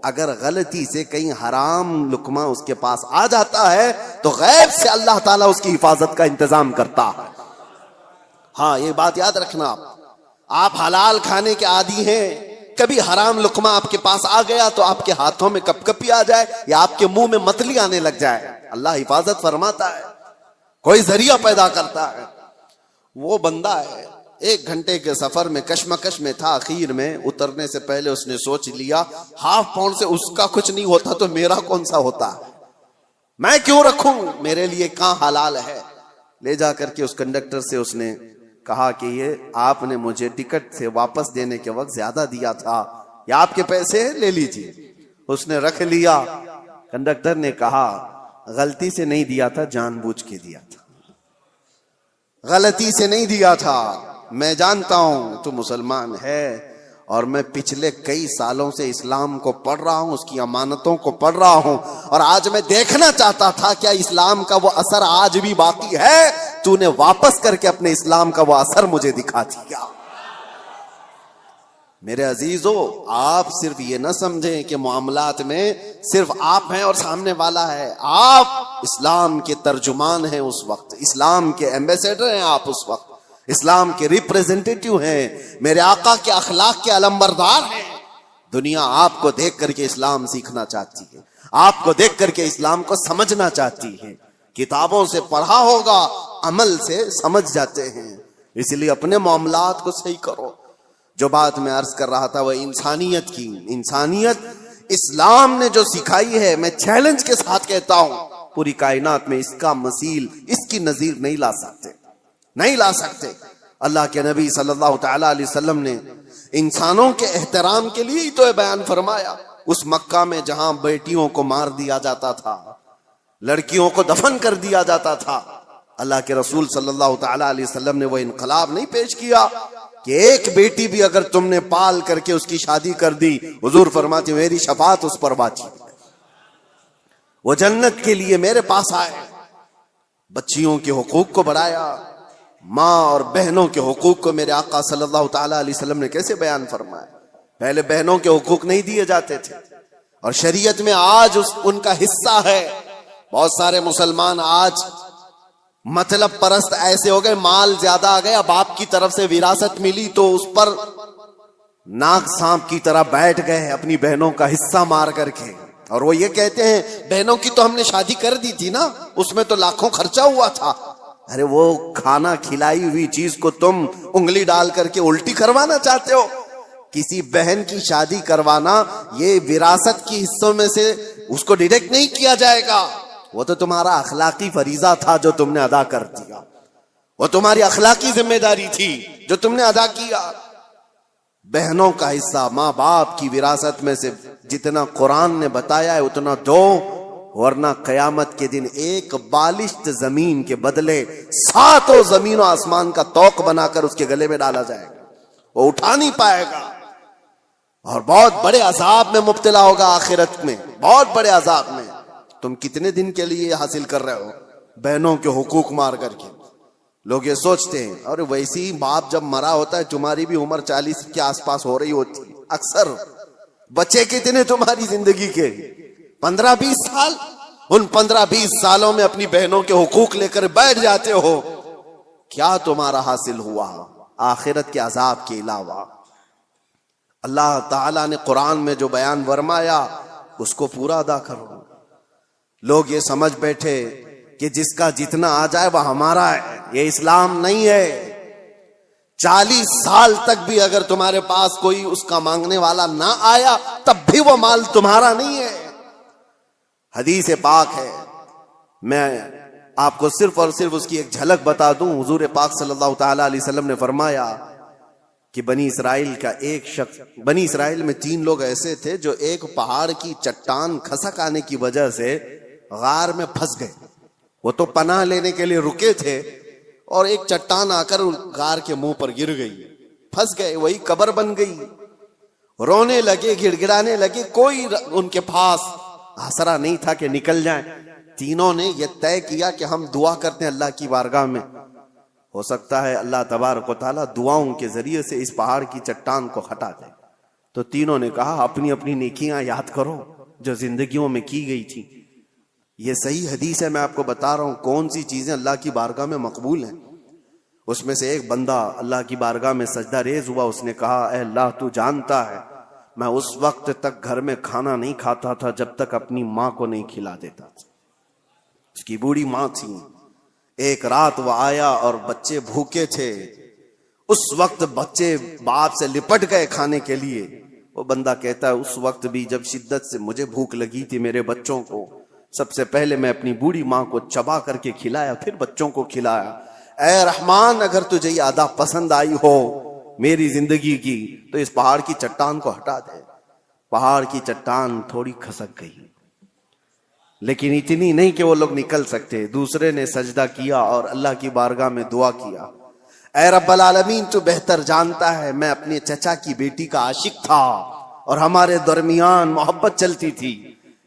اگر غلطی سے کہیں حرام لقمہ اس کے پاس آ جاتا ہے تو غیب سے اللہ تعالیٰ اس کی حفاظت کا انتظام کرتا ہے. ہاں، یہ بات یاد رکھنا. آپ حلال کھانے کے عادی ہیں، کبھی حرام لقمہ آپ کے پاس آ گیا تو آپ کے ہاتھوں میں کپ کپی آ جائے یا آپ کے منہ میں متلی آنے لگ جائے، اللہ حفاظت فرماتا ہے، کوئی ذریعہ پیدا کرتا ہے. وہ بندہ ہے 1 گھنٹے کے سفر میں کشمکش میں تھا. آخر میں اترنے سے پہلے اس نے سوچ لیا، ہاف پاؤنڈ سے اس کا کچھ نہیں ہوتا تو میرا کون سا ہوتا ہے، میں کیوں رکھوں، میرے لیے کہاں حلال ہے. لے جا کر کے اس کنڈکٹر سے اس نے کہا کہ یہ آپ نے مجھے ٹکٹ سے واپس دینے کے وقت زیادہ دیا تھا، یا آپ کے پیسے لے لیجیے. اس نے رکھ لیا. کنڈکٹر نے کہا غلطی سے نہیں دیا تھا، جان بوجھ کے دیا تھا، غلطی سے نہیں دیا تھا. میں جانتا ہوں تو مسلمان ہے، اور میں پچھلے کئی سالوں سے اسلام کو پڑھ رہا ہوں، اس کی امانتوں کو پڑھ رہا ہوں، اور آج میں دیکھنا چاہتا تھا کیا اسلام کا وہ اثر آج بھی باقی ہے. تو نے واپس کر کے اپنے اسلام کا وہ اثر مجھے دکھا دیا. میرے عزیزو، آپ صرف یہ نہ سمجھیں کہ معاملات میں صرف آپ ہیں اور سامنے والا ہے. آپ اسلام کے ترجمان ہیں، اس وقت اسلام کے ایمبیسیڈر ہیں، آپ اس وقت اسلام کے ریپریزنٹیٹیو ہیں، میرے آقا کے اخلاق کے علمبردار ہیں. دنیا آپ کو دیکھ کر کے اسلام سیکھنا چاہتی ہے، آپ کو دیکھ کر کے اسلام کو سمجھنا چاہتی ہے۔ کتابوں سے پڑھا ہوگا، عمل سے سمجھ جاتے ہیں۔ اس لیے اپنے معاملات کو صحیح کرو۔ جو بات میں عرض کر رہا تھا وہ انسانیت کی، انسانیت اسلام نے جو سکھائی ہے، میں چیلنج کے ساتھ کہتا ہوں پوری کائنات میں اس کا مثیل، اس کی نظیر نہیں لا سکتے، نہیں لا سکتے۔ اللہ کے نبی صلی اللہ تعالی علیہ وسلم نے انسانوں کے احترام کے لیے ہی تو بیان فرمایا۔ اس مکہ میں جہاں بیٹیوں کو مار دیا جاتا تھا، لڑکیوں کو دفن کر دیا جاتا تھا، اللہ کے رسول صلی اللہ تعالی علیہ وسلم نے وہ انقلاب نہیں پیش کیا کہ ایک بیٹی بھی اگر تم نے پال کر کے اس کی شادی کر دی، حضور فرماتے میری شفاعت اس پر واجب، وہ جنت کے لیے میرے پاس آئے۔ بچیوں کے حقوق کو بڑھایا، ماں اور بہنوں کے حقوق کو میرے آقا صلی اللہ تعالی علیہ وسلم نے کیسے بیان فرمایا۔ پہلے بہنوں کے حقوق نہیں دیے جاتے تھے، اور شریعت میں آج ان کا حصہ ہے۔ بہت سارے مسلمان آج مطلب پرست ایسے ہو گئے، مال زیادہ آ گیا، باپ کی طرف سے وراثت ملی تو اس پر ناک سانپ کی طرح بیٹھ گئے اپنی بہنوں کا حصہ مار کر کے، اور وہ یہ کہتے ہیں بہنوں کی تو ہم نے شادی کر دی تھی نا، اس میں تو لاکھوں خرچہ ہوا تھا۔ ارے وہ کھانا کھلائی ہوئی چیز کو تم انگلی ڈال کر کے الٹی کروانا چاہتے ہو؟ کسی بہن کی شادی کروانا یہ وراثت کی حصوں میں سے اس کو ڈیڈکٹ نہیں کیا جائے گا، وہ تو تمہارا اخلاقی فریضہ تھا جو تم نے ادا کر دیا، وہ تمہاری اخلاقی ذمہ داری تھی جو تم نے ادا کیا۔ بہنوں کا حصہ ماں باپ کی وراثت میں سے جتنا قرآن نے بتایا ہے اتنا دو، ورنہ قیامت کے دن ایک بالشت زمین کے بدلے 7 زمین و آسمان کا توق بنا کر اس کے گلے میں ڈالا جائے گا، وہ اٹھا نہیں پائے گا، اور بہت بڑے عذاب میں مبتلا ہوگا آخرت میں، بہت بڑے عذاب میں۔ تم کتنے دن کے لیے حاصل کر رہے ہو بہنوں کے حقوق مار کر کے؟ لوگ یہ سوچتے ہیں، اور ویسی باپ جب مرا ہوتا ہے تمہاری بھی عمر 40 کے آس پاس ہو رہی ہوتی ہے اکثر، بچے کتنے تمہاری زندگی کے 15-20 سال، ان 15-20 سالوں میں اپنی بہنوں کے حقوق لے کر بیٹھ جاتے ہو، کیا تمہارا حاصل ہوا آخرت کے عذاب کے علاوہ؟ اللہ تعالیٰ نے قرآن میں جو بیان فرمایا اس کو پورا ادا کرو۔ لوگ یہ سمجھ بیٹھے کہ جس کا جتنا آ جائے وہ ہمارا ہے، یہ اسلام نہیں ہے۔ 40 سال تک بھی اگر تمہارے پاس کوئی اس کا مانگنے والا نہ آیا تب بھی وہ مال تمہارا نہیں ہے۔ حدیث پاک ہے، میں آپ کو صرف اور صرف اس کی ایک جھلک بتا دوں۔ حضور پاک صلی اللہ تعالی علیہ وسلم نے فرمایا کہ بنی اسرائیل کا ایک شخص، بنی اسرائیل میں 3 لوگ ایسے تھے جو ایک پہاڑ کی چٹان کھسک آنے کی وجہ سے غار میں پھنس گئے۔ وہ تو پناہ لینے کے لیے رکے تھے اور ایک چٹان آ کر غار کے منہ پر گر گئی، پھنس گئے، وہی قبر بن گئی۔ رونے لگے، گڑ گڑانے لگے، کوئی ان کے پاس آسرا نہیں تھا کہ نکل جائیں۔ تینوں نے یہ طے کیا کہ ہم دعا کرتے ہیں اللہ کی بارگاہ میں، ہو سکتا ہے اللہ تبارک و تعالیٰ دعاؤں کے ذریعے سے اس پہاڑ کی چٹان کو ہٹا دے۔ تو تینوں نے کہا اپنی اپنی نیکیاں یاد کرو جو زندگیوں میں کی گئی تھی۔ یہ صحیح حدیث ہے، میں آپ کو بتا رہا ہوں کون سی چیزیں اللہ کی بارگاہ میں مقبول ہیں۔ اس میں سے ایک بندہ اللہ کی بارگاہ میں سجدہ ریز ہوا، اس نے کہا اے اللہ تو جانتا ہے میں اس وقت تک گھر میں کھانا نہیں کھاتا تھا جب تک اپنی ماں کو نہیں کھلا دیتا تھا۔ اس کی بوڑھی ماں تھی، ایک رات وہ آیا اور بچے بھوکے تھے، اس وقت بچے باپ سے لپٹ گئے کھانے کے لیے۔ وہ بندہ کہتا ہے اس وقت بھی جب شدت سے مجھے بھوک لگی تھی میرے بچوں کو، سب سے پہلے میں اپنی بوڑھی ماں کو چبا کر کے کھلایا، پھر بچوں کو کھلایا۔ اے رحمان اگر تجھے یہ ادا پسند آئی ہو میری زندگی کی تو اس پہاڑ کی چٹان کو ہٹا دے۔ پہاڑ کی چٹان تھوڑی کھسک گئی، لیکن اتنی نہیں کہ وہ لوگ نکل سکتے۔ دوسرے نے سجدہ کیا اور اللہ کی بارگاہ میں دعا کیا، اے رب العالمین تو بہتر جانتا ہے میں اپنے چچا کی بیٹی کا عاشق تھا اور ہمارے درمیان محبت چلتی تھی۔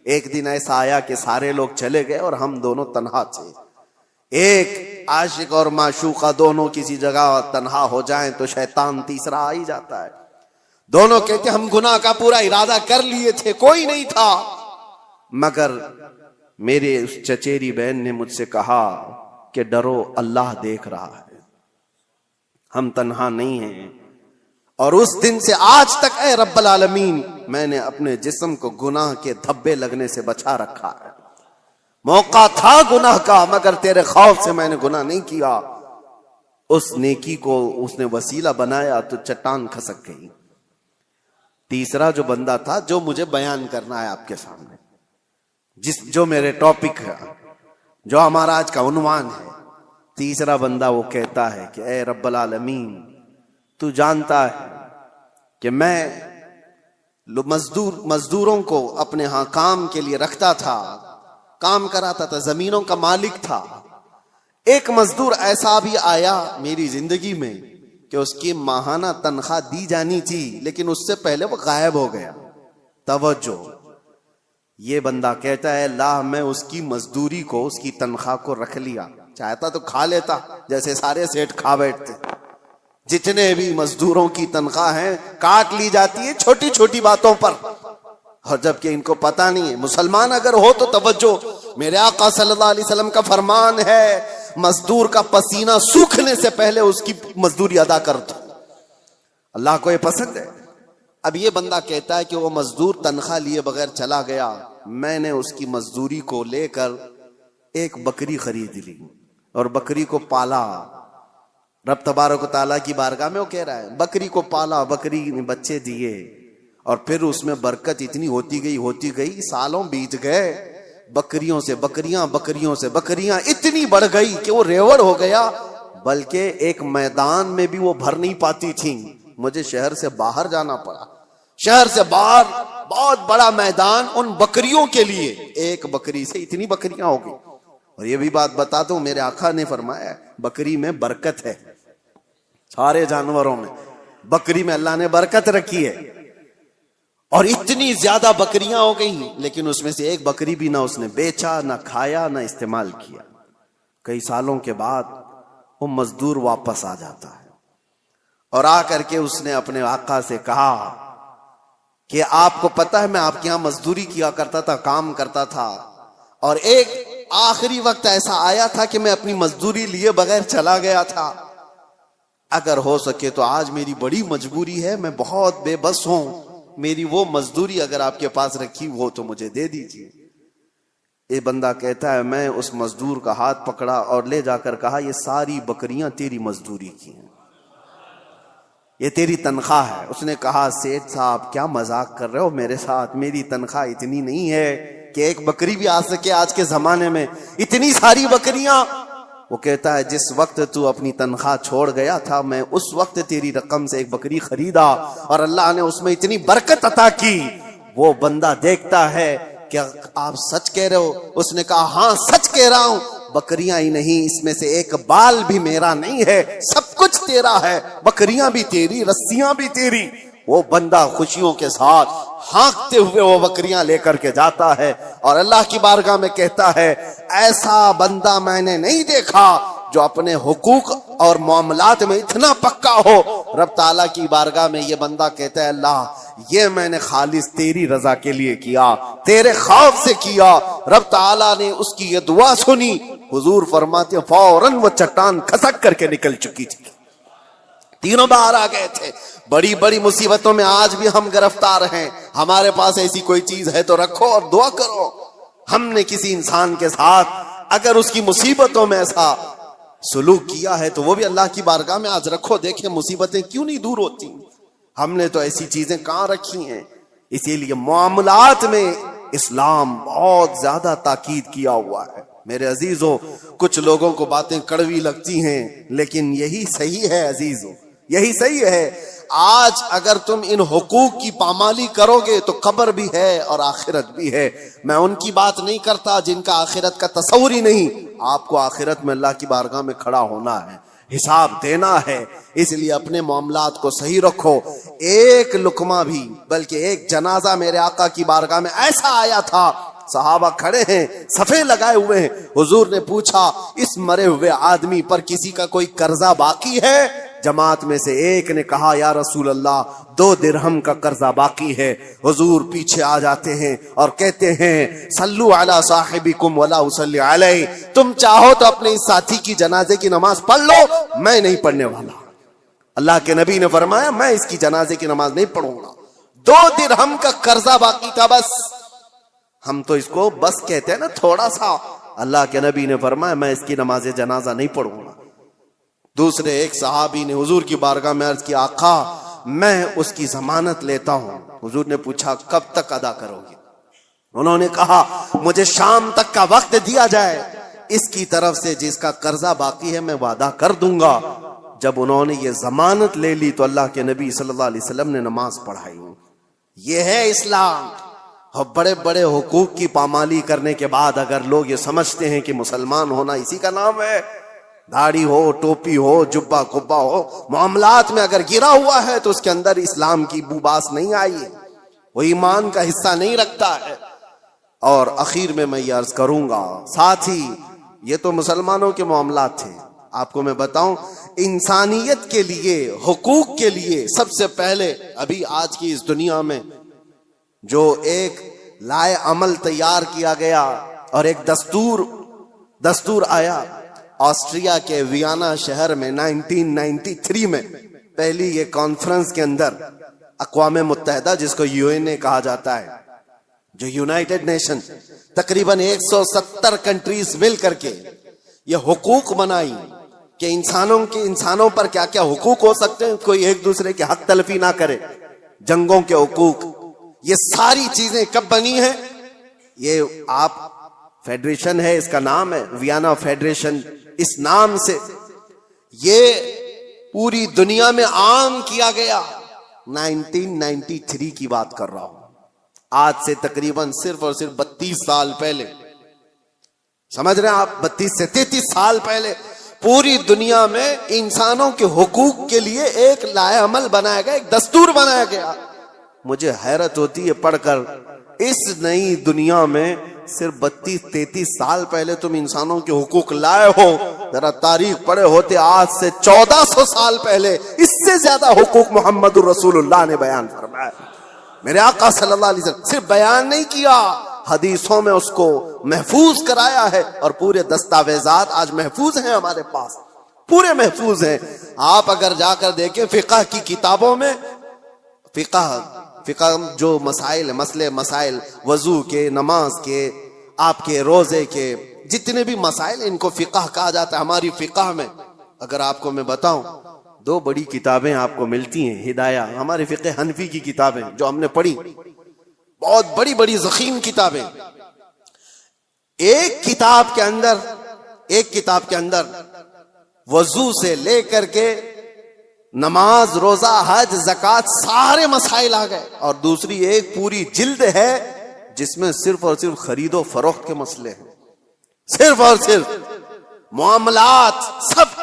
ایک دن ایسا آیا کہ سارے لوگ چلے گئے اور ہم دونوں تنہا تھے۔ ایک عاشق اور معشوقہ دونوں کسی جگہ تنہا ہو جائیں تو شیطان تیسرا آ ہی جاتا ہے۔ دونوں کہتے ہم گناہ کا پورا ارادہ کر لیے تھے، کوئی نہیں تھا، مگر میرے اس چچیری بہن نے مجھ سے کہا کہ ڈرو اللہ دیکھ رہا ہے، ہم تنہا نہیں ہیں، اور اس دن سے آج تک اے رب العالمین میں نے اپنے جسم کو گناہ کے دھبے لگنے سے بچا رکھا ہے. موقع تھا گناہ کا مگر تیرے خوف سے میں نے گناہ نہیں کیا. اس نیکی کو اس نے وسیلہ بنایا تو چٹان کھسک گئی. تیسرا جو بندہ تھا جو مجھے بیان کرنا ہے آپ کے سامنے, جو میرے ٹاپک ہے, جو ہمارا آج کا عنوان ہے, تیسرا بندہ وہ کہتا ہے کہ اے رب العالمین تو جانتا ہے کہ میں مزدوروں کو اپنے ہاں کام کے لیے رکھتا تھا, کام کراتا تھا, زمینوں کا مالک تھا. ایک مزدور ایسا بھی آیا میری زندگی میں کہ اس کی ماہانہ تنخواہ دی جانی تھی لیکن اس سے پہلے وہ غائب ہو گیا. توجہ, یہ بندہ کہتا ہے اللہ میں اس کی مزدوری کو, اس کی تنخواہ کو رکھ لیا, چاہتا تو کھا لیتا جیسے سارے سیٹ کھا بیٹھتے. جتنے بھی مزدوروں کی تنخواہ ہیں کاٹ لی جاتی ہے چھوٹی چھوٹی باتوں پر, اور جبکہ ان کو پتہ نہیں ہے. مسلمان اگر ہو تو توجہ, میرے آقا صلی اللہ علیہ وسلم کا فرمان ہے مزدور کا پسینہ سوکھنے سے پہلے اس کی مزدوری ادا کر دو. اللہ کو یہ پسند ہے. اب یہ بندہ کہتا ہے کہ وہ مزدور تنخواہ لیے بغیر چلا گیا, میں نے اس کی مزدوری کو لے کر ایک بکری خرید لی اور بکری کو پالا. رب تبارک و تعالیٰ کی بارگاہ میں وہ کہہ رہا ہے بکری کو پالا, بکری نے بچے دیے اور پھر اس میں برکت اتنی ہوتی گئی, سالوں بیت گئے, بکریوں سے بکریاں, بکریوں سے بکریاں اتنی بڑھ گئی کہ وہ ریوڑ ہو گیا, بلکہ ایک میدان میں بھی وہ بھر نہیں پاتی تھیں. مجھے شہر سے باہر جانا پڑا, شہر سے باہر بہت بڑا میدان ان بکریوں کے لیے. ایک بکری سے اتنی بکریاں ہو گئی. اور یہ بھی بات بتا دوں, میرے آقا نے فرمایا بکری میں برکت ہے, سارے جانوروں میں بکری میں اللہ نے برکت رکھی ہے. اور اتنی زیادہ بکریاں ہو گئی لیکن اس میں سے ایک بکری بھی نہ اس نے بیچا, نہ کھایا, نہ استعمال کیا. کئی سالوں کے بعد وہ مزدور واپس آ جاتا ہے اور آ کر کے اس نے اپنے آقا سے کہا کہ آپ کو پتہ ہے میں آپ کے یہاں مزدوری کیا کرتا تھا, کام کرتا تھا, اور ایک آخری وقت ایسا آیا تھا کہ میں اپنی مزدوری لیے بغیر چلا گیا تھا. اگر ہو سکے تو آج میری بڑی مجبوری ہے, میں بہت بے بس ہوں, میری وہ مزدوری اگر آپ کے پاس رکھی وہ تو مجھے دے دیجیے. یہ بندہ کہتا ہے میں اس مزدور کا ہاتھ پکڑا اور لے جا کر کہا یہ ساری بکریاں تیری مزدوری کی ہیں, یہ تیری تنخواہ ہے. اس نے کہا سیٹھ صاحب کیا مذاق کر رہے ہو میرے ساتھ, میری تنخواہ اتنی نہیں ہے کہ ایک بکری بھی آ سکے آج کے زمانے میں, اتنی ساری بکریاں. وہ کہتا ہے جس وقت تو اپنی تنخواہ چھوڑ گیا تھا میں اس وقت تیری رقم سے ایک بکری خریدا اور اللہ نے اس میں اتنی برکت عطا کی. وہ بندہ دیکھتا ہے کہ آپ سچ کہہ رہے ہو. اس نے کہا ہاں سچ کہہ رہا ہوں, بکریاں ہی نہیں اس میں سے ایک بال بھی میرا نہیں ہے, سب کچھ تیرا ہے, بکریاں بھی تیری, رسیاں بھی تیری. وہ بندہ خوشیوں کے ساتھ ہانکتے ہوئے وہ بکریاں لے کر کے جاتا ہے اور اللہ کی بارگاہ میں کہتا ہے ایسا بندہ میں نے نہیں دیکھا جو اپنے حقوق اور معاملات میں اتنا پکا ہو. رب تعالیٰ کی بارگاہ میں یہ بندہ کہتا ہے اللہ یہ میں نے خالص تیری رضا کے لیے کیا, تیرے خوف سے کیا. رب تعالیٰ نے اس کی یہ دعا سنی. حضور فرماتے فوراً وہ چٹان کھسک کر کے نکل چکی تھی, تینوں باہر آ گئے تھے. بڑی بڑی مصیبتوں میں آج بھی ہم گرفتار ہیں. ہمارے پاس ایسی کوئی چیز ہے تو رکھو اور دعا کرو. ہم نے کسی انسان کے ساتھ اگر اس کی مصیبتوں میں ایسا سلوک کیا ہے تو وہ بھی اللہ کی بارگاہ میں آج رکھو, دیکھیں مصیبتیں کیوں نہیں دور ہوتی. ہم نے تو ایسی چیزیں کہاں رکھی ہیں. اسی لیے معاملات میں اسلام بہت زیادہ تاکید کیا ہوا ہے. میرے عزیزو, کچھ لوگوں کو باتیں کڑوی لگتی ہیں لیکن یہی صحیح ہے عزیزو, یہی صحیح ہے. آج اگر تم ان حقوق کی پامالی کرو گے تو قبر بھی ہے اور آخرت بھی ہے. میں ان کی بات نہیں کرتا جن کا آخرت کا تصور ہی نہیں. آپ کو آخرت میں اللہ کی بارگاہ میں کھڑا ہونا ہے, حساب دینا ہے, اس لیے اپنے معاملات کو صحیح رکھو. ایک لقمہ بھی بلکہ ایک جنازہ میرے آقا کی بارگاہ میں ایسا آیا تھا, صحابہ کھڑے ہیں, صفے لگائے ہوئے ہیں. حضور نے پوچھا اس مرے ہوئے آدمی پر کسی کا کوئی قرضہ باقی ہے؟ جماعت میں سے ایک نے کہا یا رسول اللہ 2 درہم کا قرضہ باقی ہے. حضور پیچھے آ جاتے ہیں اور کہتے ہیں صلو علی صاحبکم ولا اصلی علیہ, تم چاہو تو اپنے اس ساتھی کی جنازے کی نماز پڑھ لو, میں نہیں پڑھنے والا. اللہ کے نبی نے فرمایا میں اس کی جنازے کی نماز نہیں پڑھوں گا. 2 درہم کا قرضہ باقی تھا بس. ہم تو اس کو بس کہتے ہیں نا تھوڑا سا. اللہ کے نبی نے فرمایا میں اس کی نماز جنازہ نہیں پڑھوں گا. دوسرے ایک صحابی نے حضور کی بارگاہ میں عرض کیا آقا میں اس کی ضمانت لیتا ہوں. حضور نے پوچھا کب تک ادا کرو گے؟ انہوں نے کہا مجھے شام تک کا وقت دیا جائے, اس کی طرف سے جس کا قرضہ باقی ہے میں وعدہ کر دوں گا. جب انہوں نے یہ ضمانت لے لی تو اللہ کے نبی صلی اللہ علیہ وسلم نے نماز پڑھائی. یہ ہے اسلام. اور بڑے بڑے حقوق کی پامالی کرنے کے بعد اگر لوگ یہ سمجھتے ہیں کہ مسلمان ہونا اسی کا نام ہے, داڑھی ہو, ٹوپی ہو, جبہ کبا ہو, معاملات میں اگر گرا ہوا ہے تو اس کے اندر اسلام کی بوباس نہیں آئی ہے, وہ ایمان کا حصہ نہیں رکھتا ہے. اور اخیر میں یہ عرض کروں گا ساتھ ہی یہ تو مسلمانوں کے معاملات تھے. آپ کو میں بتاؤں انسانیت کے لیے, حقوق کے لیے سب سے پہلے ابھی آج کی اس دنیا میں جو ایک لائے عمل تیار کیا گیا اور ایک دستور آیا آسٹریا کے ویانا شہر میں 1993 میں پہلی یہ کانفرنس کے اندر اقوام متحدہ جس کو UN کہا جاتا ہے, جو یونائٹڈ نیشن, تقریباً 170 کنٹریز مل کر کے یہ حقوق بنائی کہ انسانوں پر کیا کیا حقوق ہو سکتے ہیں, کوئی ایک دوسرے کے حق تلفی نہ کرے, جنگوں کے حقوق. یہ ساری چیزیں کب بنی ہیں؟ یہ آپ فیڈریشن ہے, اس کا نام ہے ویانا فیڈریشن. اس نام سے یہ پوری دنیا میں عام کیا گیا. 1993 کی بات کر رہا ہوں, آج سے تقریباً صرف اور صرف 32 سال پہلے. سمجھ رہے ہیں آپ, 32 سے 33 سال پہلے پوری دنیا میں انسانوں کے حقوق کے لیے ایک لائحہ عمل بنایا گیا, ایک دستور بنایا گیا. مجھے حیرت ہوتی ہے پڑھ کر, اس نئی دنیا میں صرف 32-33 سال پہلے تم انسانوں کے حقوق لائے ہو. ذرا تاریخ پڑھے ہوتے آج سے 1400 سال پہلے اس سے زیادہ حقوق محمد الرسول اللہ نے بیان فرمایا. میرے آقا صلی اللہ علیہ وسلم صرف بیان نہیں کیا, حدیثوں میں اس کو محفوظ کرایا ہے, اور پورے دستاویزات آج محفوظ ہیں ہمارے پاس, پورے محفوظ ہیں. آپ اگر جا کر دیکھیں فقہ کی کتابوں میں, فقہ جو مسائل وضو کے, نماز کے, آپ کے روزے کے, جتنے بھی مسائل ان کو فقہ کہا جاتا ہے. ہماری فقہ میں اگر آپ کو میں بتاؤں 2 بڑی کتابیں آپ کو ملتی ہیں. ہدایہ ہمارے فقہ حنفی کی کتابیں جو ہم نے پڑھی, بہت بڑی بڑی ضخیم کتابیں. ایک کتاب کے اندر وضو سے لے کر کے نماز, روزہ, حج, زکوٰۃ سارے مسائل آ گئے. اور دوسری ایک پوری جلد ہے جس میں صرف اور صرف خرید و فروخت کے مسئلے ہیں, صرف اور صرف معاملات, سب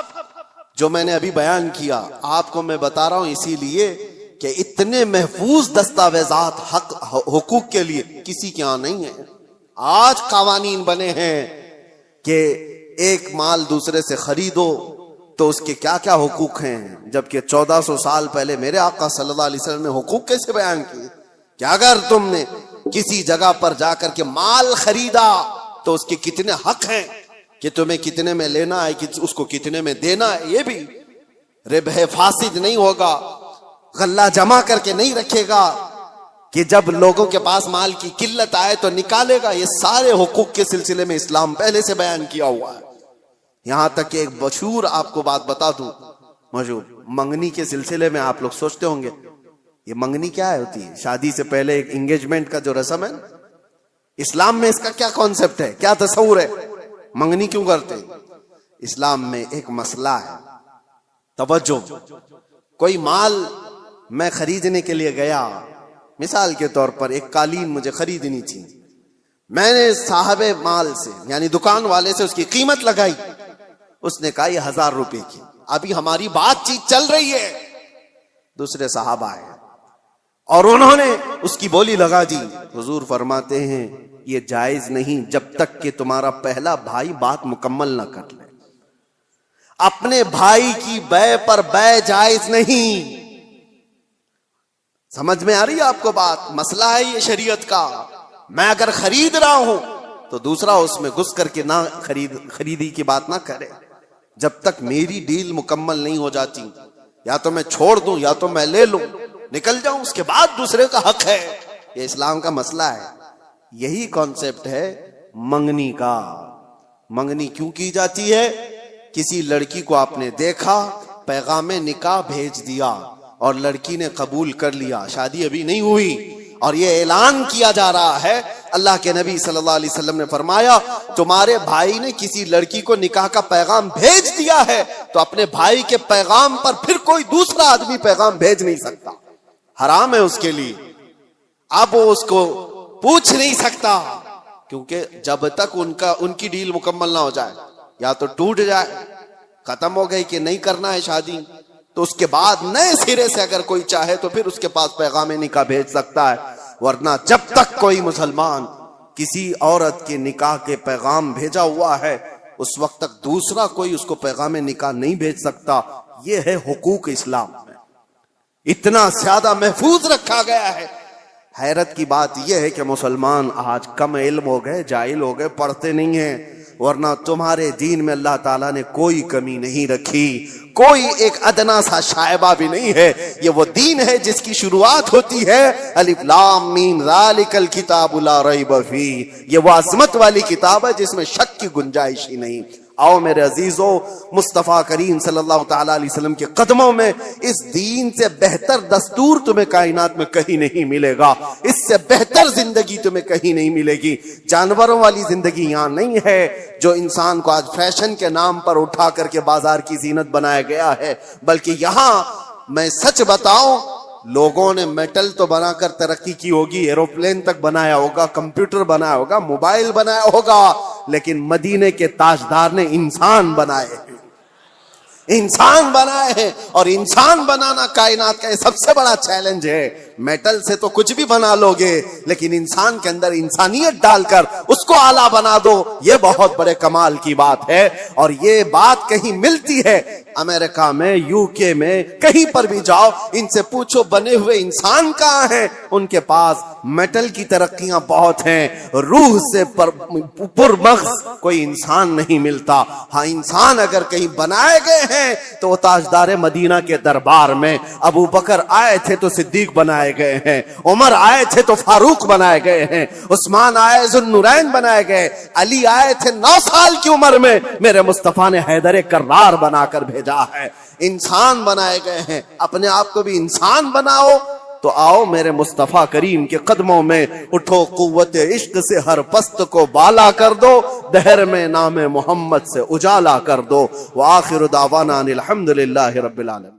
جو میں نے ابھی بیان کیا آپ کو میں بتا رہا ہوں اسی لیے کہ اتنے محفوظ دستاویزات حقوق کے لیے کسی کے ہاں نہیں ہیں. آج قوانین بنے ہیں کہ ایک مال دوسرے سے خریدو تو اس کے کیا کیا حقوق ہیں, جبکہ 1400 سال پہلے میرے آقا صلی اللہ علیہ وسلم نے حقوق کیسے بیان کیے کہ اگر تم نے کسی جگہ پر جا کر کے مال خریدا تو اس کے کتنے حق ہیں, کہ تمہیں کتنے میں لینا ہے, کہ اس کو کتنے میں دینا ہے. یہ بھی ربح فاسد نہیں ہوگا, غلہ جمع کر کے نہیں رکھے گا کہ جب لوگوں کے پاس مال کی قلت آئے تو نکالے گا. یہ سارے حقوق کے سلسلے میں اسلام پہلے سے بیان کیا ہوا ہے. یہاں تک کہ ایک مشہور آپ کو بات بتا دوں, مشہور منگنی کے سلسلے میں آپ لوگ سوچتے ہوں گے یہ منگنی کیا ہوتی ہے, شادی سے پہلے ایک انگیجمنٹ کا جو رسم ہے, اسلام میں اس کا کیا کانسیپٹ ہے, کیا تصور ہے, منگنی کیوں کرتے ہیں؟ اسلام میں ایک مسئلہ ہے, توجہ. کوئی مال میں خریدنے کے لیے گیا, مثال کے طور پر ایک قالین مجھے خریدنی تھی, میں نے صاحب مال سے یعنی دکان والے سے اس کی قیمت لگائی, اس نے کہا یہ 1000 روپے کی. ابھی ہماری بات چیت چل رہی ہے, دوسرے صحابہ آئے اور انہوں نے اس کی بولی لگا دی. حضور فرماتے ہیں یہ جائز نہیں جب تک کہ تمہارا پہلا بھائی بات مکمل نہ کر لے. اپنے بھائی کی بے پر بے جائز نہیں. سمجھ میں آ رہی ہے آپ کو بات؟ مسئلہ ہے یہ شریعت کا. میں اگر خرید رہا ہوں تو دوسرا اس میں گھس کر کے نہ خریدی کی بات نہ کرے جب تک میری ڈیل مکمل نہیں ہو جاتی. یا تو میں چھوڑ دوں یا تو میں لے لوں، نکل جاؤں، اس کے بعد دوسرے کا حق ہے. یہ اسلام کا مسئلہ ہے. یہی کانسیپٹ ہے منگنی کا. منگنی کیوں کی جاتی ہے؟ کسی لڑکی کو آپ نے دیکھا، پیغام نکاح بھیج دیا اور لڑکی نے قبول کر لیا، شادی ابھی نہیں ہوئی، اور یہ اعلان کیا جا رہا ہے. اللہ کے نبی صلی اللہ علیہ وسلم نے فرمایا تمہارے بھائی نے کسی لڑکی کو نکاح کا پیغام بھیج دیا ہے تو اپنے بھائی کے پیغام پر پھر کوئی دوسرا آدمی پیغام بھیج نہیں سکتا. حرام ہے اس کے لیے. اب وہ اس کو پوچھ نہیں سکتا، کیونکہ جب تک ان کی ڈیل مکمل نہ ہو جائے، یا تو ٹوٹ جائے، ختم ہو گئی کہ نہیں کرنا ہے شادی، تو اس کے بعد نئے سرے سے اگر کوئی چاہے تو پھر اس کے پاس پیغام نکاح بھیج سکتا ہے. ورنہ جب تک کوئی مسلمان کسی عورت کے نکاح کے پیغام بھیجا ہوا ہے اس وقت تک دوسرا کوئی اس کو پیغام نکاح نہیں بھیج سکتا. یہ ہے حقوق اسلام میں، اتنا زیادہ محفوظ رکھا گیا ہے. حیرت کی بات یہ ہے کہ مسلمان آج کم علم ہو گئے، جاہل ہو گئے، پڑھتے نہیں ہیں. ورنہ تمہارے دین میں اللہ تعالیٰ نے کوئی کمی نہیں رکھی، کوئی ایک ادنا سا شائبہ بھی نہیں ہے. یہ وہ دین ہے جس کی شروعات ہوتی ہے الف لام میم ذالک الکتاب لا ریب فیہ. یہ وہ عظمت والی کتاب ہے جس میں شک کی گنجائش ہی نہیں. آؤ میرے عزیزو، مصطفیٰ کریم صلی اللہ تعالیٰ علیہ وسلم کے قدموں میں اس دین سے بہتر دستور تمہیں کائنات میں کہیں نہیں ملے گا، اس سے بہتر زندگی تمہیں کہیں نہیں ملے گی. جانوروں والی زندگی یہاں نہیں ہے جو انسان کو آج فیشن کے نام پر اٹھا کر کے بازار کی زینت بنایا گیا ہے، بلکہ یہاں میں سچ بتاؤں لوگوں نے میٹل تو بنا کر ترقی کی ہوگی، ایروپلین تک بنایا ہوگا، کمپیوٹر بنایا ہوگا، موبائل بنایا ہوگا، لیکن مدینے کے تاجدار نے انسان بنائے ہیں. انسان بنائے ہیں، اور انسان بنانا کائنات کا یہ سب سے بڑا چیلنج ہے. میٹل سے تو کچھ بھی بنا لو گے، لیکن انسان کے اندر انسانیت ڈال کر اس کو اعلیٰ بنا دو، یہ بہت بڑے کمال کی بات ہے. اور یہ بات کہیں ملتی ہے امریکہ میں، یو کے میں، کہیں پر بھی جاؤ ان سے پوچھو بنے ہوئے انسان کہاں ہیں، ان کے پاس میٹل کی ترقیاں بہت ہیں، روح سے پرمغز کوئی انسان نہیں ملتا. ہاں انسان اگر کہیں بنائے گئے ہیں تو وہ تاجدار مدینہ کے دربار میں ابو بکر آئے تھے تو صدیق بنائے گئے ہیں، عمر آئے تھے تو فاروق بنائے گئے ہیں، عثمان آئے ذوالنورین بنائے گئے، علی آئے تھے 9 سال کی عمر میں، میرے مصطفیٰ نے حیدر کرار بنا کر بھیجا ہے. انسان بنائے گئے ہیں. اپنے آپ کو بھی انسان بناؤ تو آؤ میرے مصطفیٰ کریم کے قدموں میں اٹھو، قوت عشق سے ہر پست کو بالا کر دو، دہر میں نام محمد سے اجالا کر دو. وآخر دعوانا الحمدللہ رب العالمین.